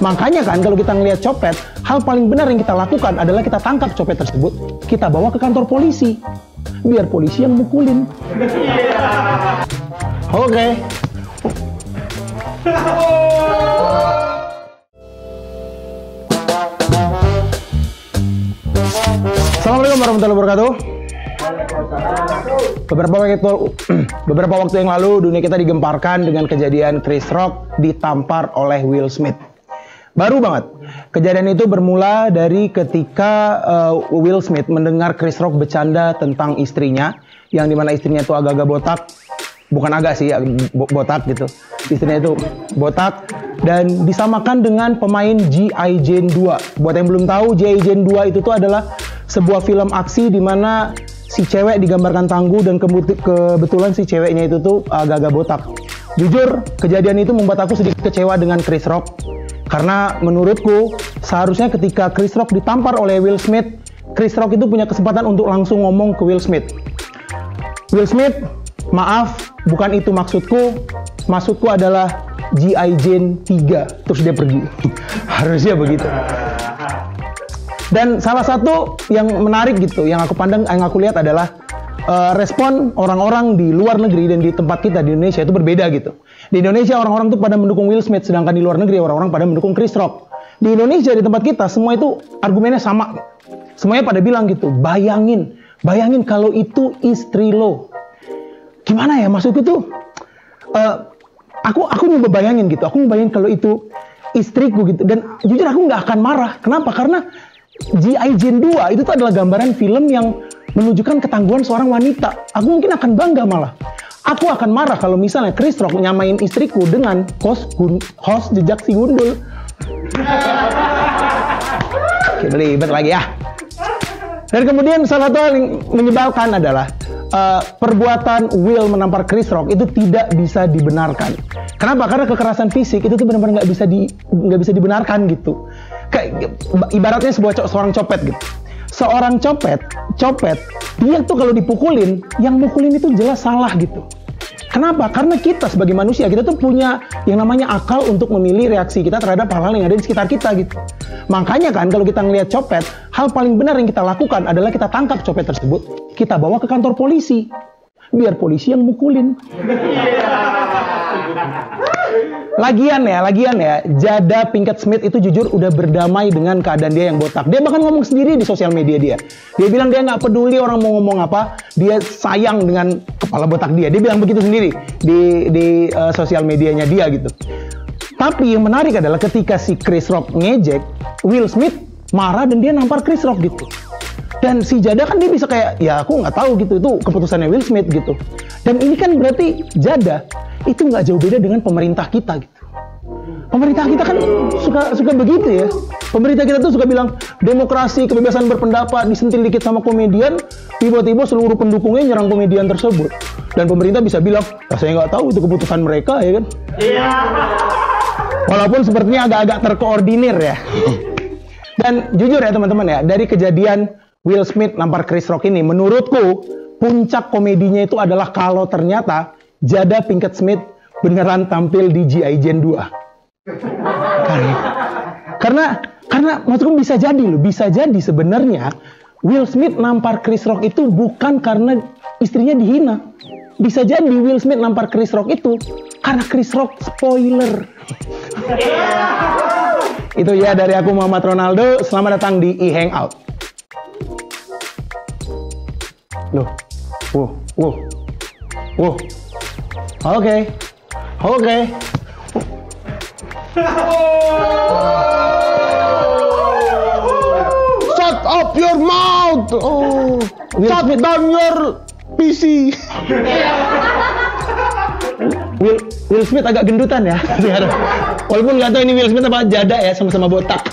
Makanya kan kalau kita ngelihat copet, hal paling benar yang kita lakukan adalah kita tangkap copet tersebut, kita bawa ke kantor polisi. Biar polisi yang mukulin. Oke. Assalamualaikum warahmatullahi wabarakatuh. Beberapa waktu yang lalu dunia kita digemparkan dengan kejadian Chris Rock ditampar oleh Will Smith. Baru banget. Kejadian itu bermula dari ketika Will Smith mendengar Chris Rock bercanda tentang istrinya, yang dimana istrinya itu agak-agak botak. Bukan agak sih, botak gitu. Istrinya itu botak dan disamakan dengan pemain G.I. Jane 2. Buat yang belum tahu, G.I. Jane 2 itu tuh adalah sebuah film aksi di mana si cewek digambarkan tangguh dan kebetulan si ceweknya itu tuh agak-agak botak. Jujur, kejadian itu membuat aku sedikit kecewa dengan Chris Rock. Karena menurutku, seharusnya ketika Chris Rock ditampar oleh Will Smith, Chris Rock itu punya kesempatan untuk langsung ngomong ke Will Smith. Will Smith, maaf, bukan itu maksudku. Maksudku adalah G.I. Jane 3. Terus dia pergi. Harusnya begitu. Dan salah satu yang menarik gitu, yang aku pandang, yang aku lihat adalah respon orang-orang di luar negeri dan di tempat kita di Indonesia itu berbeda gitu. Di Indonesia orang-orang tuh pada mendukung Will Smith, sedangkan di luar negeri orang-orang pada mendukung Chris Rock. Di Indonesia, di tempat kita, semua itu argumennya sama. Semuanya pada bilang gitu, bayangin kalau itu istri lo. Gimana ya, maksudku tuh, aku nyoba bayangin gitu, aku nyobain kalau itu istriku gitu. Dan jujur aku nggak akan marah. Kenapa? Karena G.I. Jane 2 itu tuh adalah gambaran film yang menunjukkan ketangguhan seorang wanita. Aku mungkin akan bangga malah. Aku akan marah kalau misalnya Chris Rock nyamain istriku dengan host Jejak Si Gundul. Kita libet lagi ya. Dan kemudian salah satu yang menyebalkan adalah perbuatan Will menampar Chris Rock itu tidak bisa dibenarkan. Kenapa? Karena kekerasan fisik itu tuh benar-benar nggak bisa dibenarkan gitu. Kayak ibaratnya seorang copet gitu. Seorang copet, dia tuh kalau dipukulin, yang mukulin itu jelas salah gitu. Kenapa? Karena kita sebagai manusia, kita tuh punya yang namanya akal untuk memilih reaksi kita terhadap hal-hal yang ada di sekitar kita gitu. Makanya kan kalau kita ngelihat copet, hal paling benar yang kita lakukan adalah kita tangkap copet tersebut, kita bawa ke kantor polisi. Biar polisi yang mukulin. Lagian ya, Jada Pinkett Smith itu jujur udah berdamai dengan keadaan dia yang botak. Dia bahkan ngomong sendiri di sosial media dia. Dia bilang dia nggak peduli orang mau ngomong apa, dia sayang dengan kepala botak dia. Dia bilang begitu sendiri di sosial medianya dia gitu. Tapi yang menarik adalah ketika si Chris Rock ngejek, Will Smith marah dan dia nampar Chris Rock gitu. Dan si Jada kan dia bisa kayak, ya aku nggak tahu gitu, itu keputusannya Will Smith gitu. Dan ini kan berarti Jada itu nggak jauh beda dengan pemerintah kita gitu. Pemerintah kita kan suka begitu ya. Pemerintah kita tuh suka bilang demokrasi, kebebasan berpendapat, disentil dikit sama komedian, tiba-tiba seluruh pendukungnya nyerang komedian tersebut. Dan pemerintah bisa bilang, saya nggak tahu itu keputusan mereka ya kan. Iya. Walaupun sepertinya agak-agak terkoordinir ya. Dan jujur ya teman-teman ya, dari kejadian Will Smith nampar Chris Rock ini, menurutku puncak komedinya itu adalah kalau ternyata Jada Pinkett Smith beneran tampil di G.I. Jane 2. Karena maksudku bisa jadi sebenarnya Will Smith nampar Chris Rock itu bukan karena istrinya dihina. Bisa jadi Will Smith nampar Chris Rock itu karena Chris Rock spoiler. Itu ya dari aku Muhammad Ronaldo. Selamat datang di e-hangout. Loh. Wow. Oke. Shut up your mouth. Shut down your PC. Will Smith agak gendutan ya. Walaupun nggak tahu ini Will Smith apa Jada ya, sama-sama botak.